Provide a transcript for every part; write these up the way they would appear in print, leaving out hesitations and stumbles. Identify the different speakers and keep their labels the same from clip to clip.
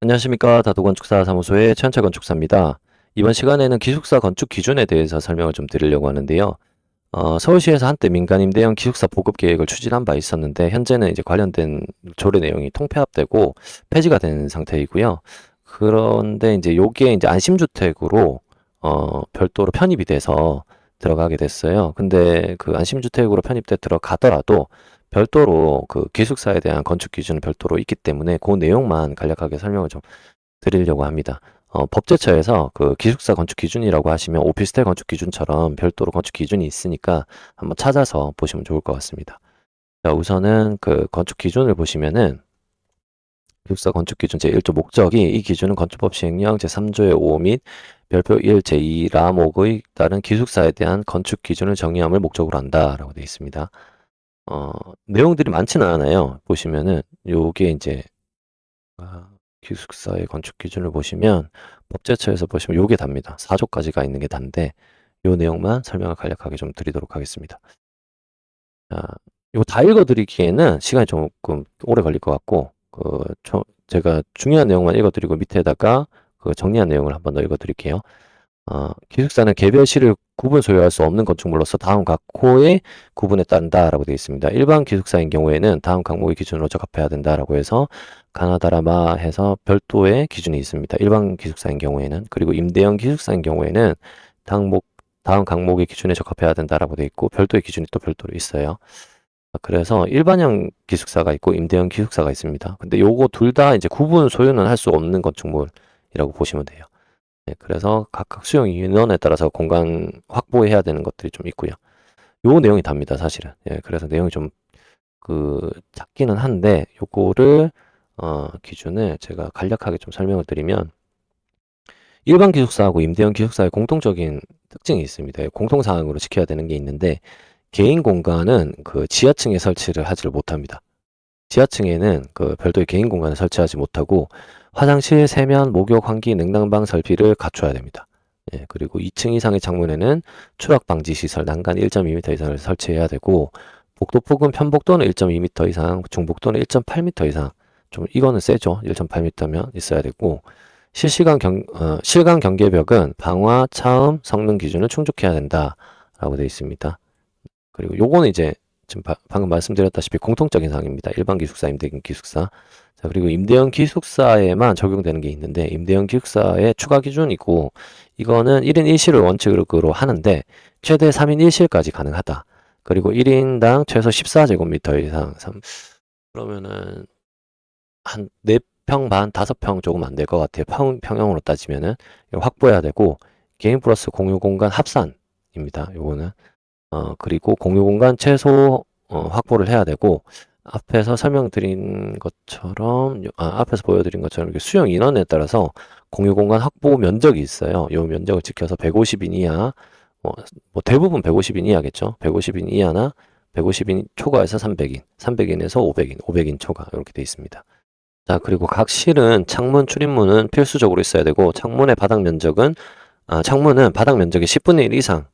Speaker 1: 안녕하십니까. 다도건축사 사무소의 최현철 건축사입니다. 이번 시간에는 기숙사 건축 기준에 대해서 설명을 좀 드리려고 하는데요. 서울시에서 한때 민간 임대형 기숙사 보급 계획을 추진한 바 있었는데 현재는 이제 관련된 조례 내용이 통폐합되고 폐지가 된 상태이고요. 그런데 이제 요게 이제 안심주택으로 별도로 편입이 돼서 들어가게 됐어요. 근데 그 안심주택으로 편입돼 들어가더라도 별도로 그 기숙사에 대한 건축 기준은 별도로 있기 때문에 그 내용만 간략하게 설명을 좀 드리려고 합니다. 법제처에서 그 기숙사 건축 기준이라고 하시면 오피스텔 건축 기준처럼 별도로 건축 기준이 있으니까 한번 찾아서 보시면 좋을 것 같습니다. 자, 우선은 그 건축 기준을 보시면은 기숙사 건축 기준 제1조 목적이 이 기준은 건축법 시행령 제3조의 5 및 별표 1 제2라목의 따른 기숙사에 대한 건축 기준을 정의함을 목적으로 한다라고 되어 있습니다. 어, 내용들이 많지는 않아요. 보시면은 요게 이제 기숙사의 건축 기준을 보시면 법제처에서 보시면 요게 답니다. 4조까지가 있는 게 단데 요 내용만 설명을 간략하게 좀 드리도록 하겠습니다. 자, 이거 다 읽어드리기에는 시간이 조금 오래 걸릴 것 같고 제가 중요한 내용만 읽어드리고 밑에다가 그 정리한 내용을 한번 더 읽어드릴게요. 기숙사는 개별 시를 구분 소유할 수 없는 건축물로서 다음 각 호의 구분에 따른다라고 되어 있습니다. 일반 기숙사인 경우에는 다음 항목의 기준으로 적합해야 된다라고 해서 가나다라마 해서 별도의 기준이 있습니다. 일반 기숙사인 경우에는. 그리고 임대형 기숙사인 경우에는 다음 항목의 기준에 적합해야 된다라고 되어 있고 별도의 기준이 또 별도로 있어요. 그래서 일반형 기숙사가 있고 임대형 기숙사가 있습니다. 근데 요거 둘 다 이제 구분 소유는 할 수 없는 건축물이라고 보시면 돼요. 네, 그래서 각각 수용 인원에 따라서 공간 확보해야 되는 것들이 좀 있고요. 요 내용이 답니다, 사실은. 예, 그래서 내용이 좀 작기는 한데 요거를 기준을 제가 간략하게 좀 설명을 드리면 일반 기숙사하고 임대형 기숙사의 공통적인 특징이 있습니다. 공통사항으로 지켜야 되는 게 있는데 개인 공간은 그 지하층에 설치를 하지를 못합니다. 지하층에는 그 별도의 개인 공간을 설치하지 못하고 화장실, 세면, 목욕, 환기, 냉난방 설비를 갖춰야 됩니다. 예, 그리고 2층 이상의 창문에는 추락 방지 시설 난간 1.2m 이상을 설치해야 되고 복도폭은 편복도는 1.2m 이상, 중복도는 1.8m 이상. 좀 이거는 세죠. 1.8m면 있어야 되고 실감 경계벽은 방화, 차음, 성능 기준을 충족해야 된다라고 되어 있습니다. 그리고 요거는 이제 지금 방금 말씀드렸다시피 공통적인 사항입니다. 일반 기숙사, 임대형 기숙사. 자, 그리고 임대형 기숙사에만 적용되는 게 있는데 임대형 기숙사의 추가 기준이고 이거는 1인 1실을 원칙으로 하는데 최대 3인 1실까지 가능하다. 그리고 1인당 최소 14제곱미터 이상. 그러면은 한 4평 반, 5평 조금 안 될 것 같아요. 평형으로 따지면은 이걸 확보해야 되고 개인 플러스 공유 공간 합산입니다. 요거는 그리고 공유 공간 최소 확보를 해야 되고 앞에서 설명드린 것처럼 앞에서 보여드린 것처럼 이렇게 수용 인원에 따라서 공유 공간 확보 면적이 있어요. 이 면적을 지켜서 150인 이하 뭐 대부분 150인 이하겠죠. 150인 이하나 150인 초과해서 300인, 300인에서 500인, 500인 초과 이렇게 돼 있습니다. 자, 그리고 각 실은 창문 출입문은 필수적으로 있어야 되고 창문은 바닥 면적의 10분의 1 이상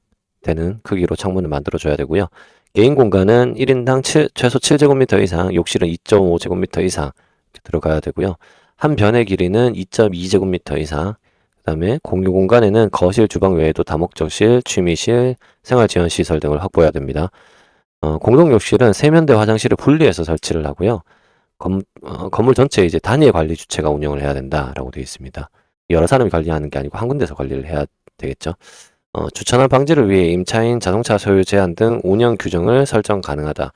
Speaker 1: 되는 크기로 창문을 만들어줘야 되고요. 개인 공간은 1인당 최소 7제곱미터 이상, 욕실은 2.5제곱미터 이상 들어가야 되고요. 한 변의 길이는 2.2제곱미터 이상, 그 다음에 공유 공간에는 거실, 주방 외에도 다목적실, 취미실, 생활지원시설 등을 확보해야 됩니다. 공동 욕실은 세면대, 화장실을 분리해서 설치를 하고요. 건물 전체에 이제 단일 관리 주체가 운영을 해야 된다라고 되어 있습니다. 여러 사람이 관리하는 게 아니고 한 군데서 관리를 해야 되겠죠. 주차난 방지를 위해 임차인 자동차 소유 제한 등 운영 규정을 설정 가능하다.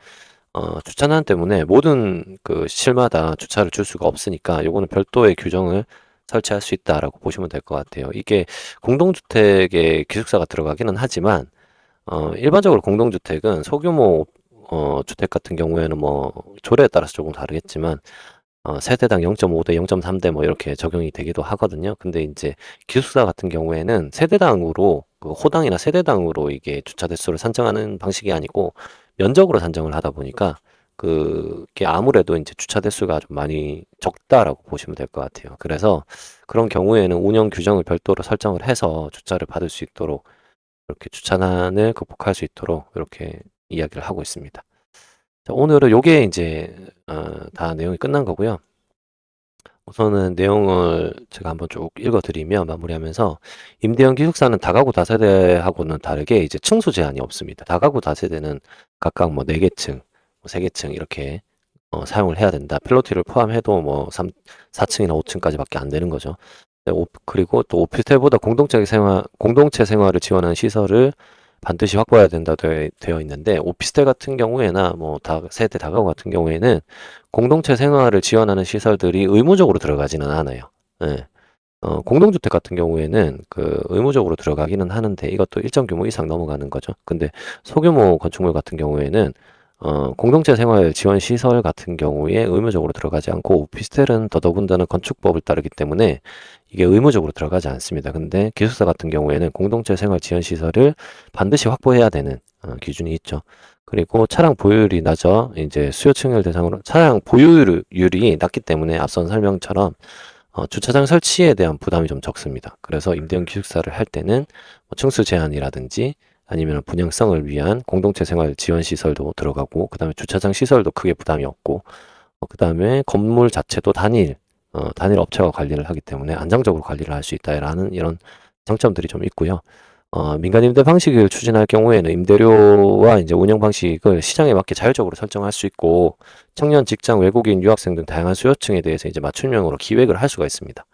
Speaker 1: 주차난 때문에 모든 그 실마다 주차를 줄 수가 없으니까 요거는 별도의 규정을 설치할 수 있다라고 보시면 될 것 같아요. 이게 공동주택에 기숙사가 들어가기는 하지만 일반적으로 공동주택은 소규모 주택 같은 경우에는 뭐 조례에 따라서 조금 다르겠지만 세대당 0.5대 0.3대 뭐 이렇게 적용이 되기도 하거든요. 근데 이제 기숙사 같은 경우에는 세대당으로 그 호당이나 세대당으로 이게 주차 대수를 산정하는 방식이 아니고 면적으로 산정을 하다 보니까 그게 아무래도 이제 주차 대수가 좀 많이 적다라고 보시면 될 것 같아요. 그래서 그런 경우에는 운영 규정을 별도로 설정을 해서 주차를 받을 수 있도록 이렇게 주차난을 극복할 수 있도록 이렇게 이야기를 하고 있습니다. 자, 오늘은 요게 이제 다 내용이 끝난 거고요. 우선은 내용을 제가 한번 쭉 읽어드리며 마무리하면서 임대형 기숙사는 다가구 다세대하고는 다르게 이제 층수 제한이 없습니다. 다가구 다세대는 각각 뭐 4개층, 뭐 3개층 이렇게 사용을 해야 된다. 필로티를 포함해도 뭐 4층이나 5층까지밖에 안 되는 거죠. 네, 그리고 또 오피스텔보다 공동체 생활을 지원하는 시설을 반드시 확보해야 된다 되어 있는데 오피스텔 같은 경우에나 뭐 세대 다가구 같은 경우에는 공동체 생활을 지원하는 시설들이 의무적으로 들어가지는 않아요. 예. 공동주택 같은 경우에는 그 의무적으로 들어가기는 하는데 이것도 일정 규모 이상 넘어가는 거죠. 근데 소규모 건축물 같은 경우에는 공동체 생활 지원 시설 같은 경우에 의무적으로 들어가지 않고 오피스텔은 더더군다나 건축법을 따르기 때문에 이게 의무적으로 들어가지 않습니다. 근데 기숙사 같은 경우에는 공동체 생활 지원 시설을 반드시 확보해야 되는 기준이 있죠. 그리고 차량 보유율이 낮아 이제 수요층을 대상으로 차량 보유율이 낮기 때문에 앞선 설명처럼 주차장 설치에 대한 부담이 좀 적습니다. 그래서 임대형 기숙사를 할 때는 뭐 층수 제한이라든지 아니면 분양성을 위한 공동체 생활 지원 시설도 들어가고 그다음에 주차장 시설도 크게 부담이 없고 그다음에 건물 자체도 단일 업체가 관리를 하기 때문에 안정적으로 관리를 할 수 있다라는 이런 장점들이 좀 있고요. 민간 임대 방식을 추진할 경우에는 임대료와 이제 운영 방식을 시장에 맞게 자율적으로 설정할 수 있고 청년, 직장, 외국인, 유학생 등 다양한 수요층에 대해서 이제 맞춤형으로 기획을 할 수가 있습니다.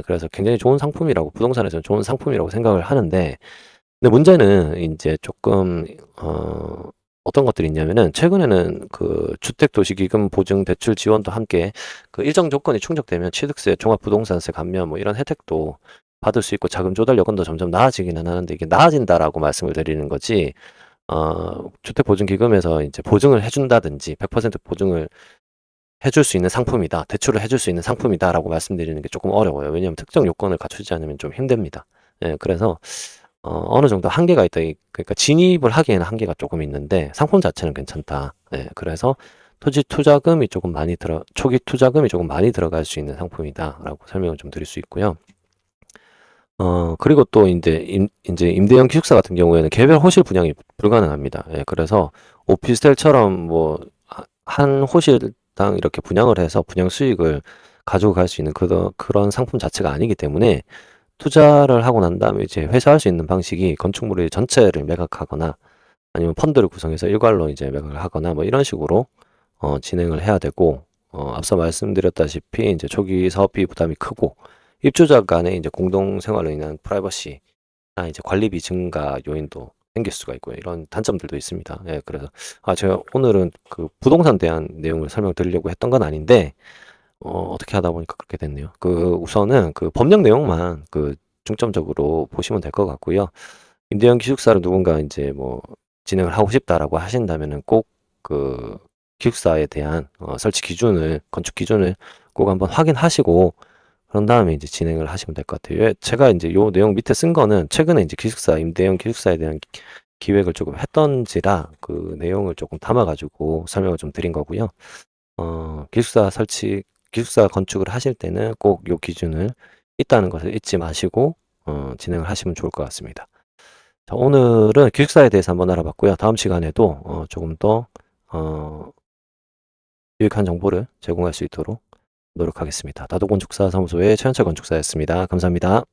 Speaker 1: 그래서 굉장히 좋은 상품이라고 부동산에서는 좋은 상품이라고 생각을 하는데 근데 문제는 인제 쪼끔 어떤 것들이 있냐면은 최근에는 그 주택도시기금 보증 대출 지원도 함께 그 일정 조건이 충족되면 취득세, 종합부동산세 감면 뭐 이런 혜택도 받을 수 있고 자금 조달 여건도 점점 나아지기는 하는데 이게 "나아진다."라고 말씀을 드리는 거지 주택보증기금에서 인제 보증을 해 준다든지 100% 보증을 해줄 수 있는 상품이다. 대출을 해줄 수 있는 상품이다라고 말씀드리는 게 조금 어려워요. 왜냐하면 특정 요건을 갖추지 않으면 좀 힘듭니다. 예 그래서 어느 정도 한계가 있다. 그러니까 진입을 하기에는 한계가 조금 있는데 상품 자체는 괜찮다. 예 그래서 초기 투자금이 조금 많이 들어갈 수 있는 상품이다라고 설명을 좀 드릴 수 있고요. 그리고 또 인제 임대형 기숙사 같은 경우에는 개별 호실 분양이 불가능합니다. 예 그래서 오피스텔처럼 뭐 한 호실당 이렇게 분양을 해서 분양 수익을 가지고 갈 수 있는 그런 상품 자체가 아니기 때문에 투자를 하고 난 다음에 이제 회수할 수 있는 방식이 건축물의 전체를 매각하거나 아니면 펀드를 구성해서 일괄로 이제 매각을 하거나 뭐 이런 식으로 진행을 해야 되고 앞서 말씀드렸다시피 인제 초기 사업비 부담이 크고 입주자 간의 인제 공동 생활로 인한 프라이버시나 이제 관리비 증가 요인도 생길 수가 있고요. 이런 단점들도 있습니다. 예 그래서 제가 오늘은 그 부동산에 대한 내용을 설명드리려고 했던 건 아닌데 어떻게 하다 보니까 그렇게 됐네요. 우선은 그 법령 내용만 중점적으로 보시면 될 것 같고요. 임대형 기숙사를 누군가 인제 뭐 진행을 하고 싶다라고 하신다면은 꼭 그 기숙사에 대한 설치 기준을 건축 기준을 꼭 한번 확인하시고 그런 다음에 이제 진행을 하시면 될 것 같아요. 제가 인제 요 내용 밑에 쓴 거는 최근에 인제 임대형 기숙사에 대한 기획을 조금 했던지라 그 내용을 조금 담아 가지고 설명을 좀 드린 거고요. 어 기숙사 설치 기숙사 건축을 하실 때는 꼭 요 기준을 있다는 것을 잊지 마시고 진행을 하시면 좋을 것 같습니다. 자 오늘은 기숙사에 대해서 한번 알아봤고요. 다음 시간에도 조금 더 어 유익한 정보를 제공할 수 있도록 노력하겠습니다. 다도건축사 사무소의 최현철 건축사였습니다. 감사합니다.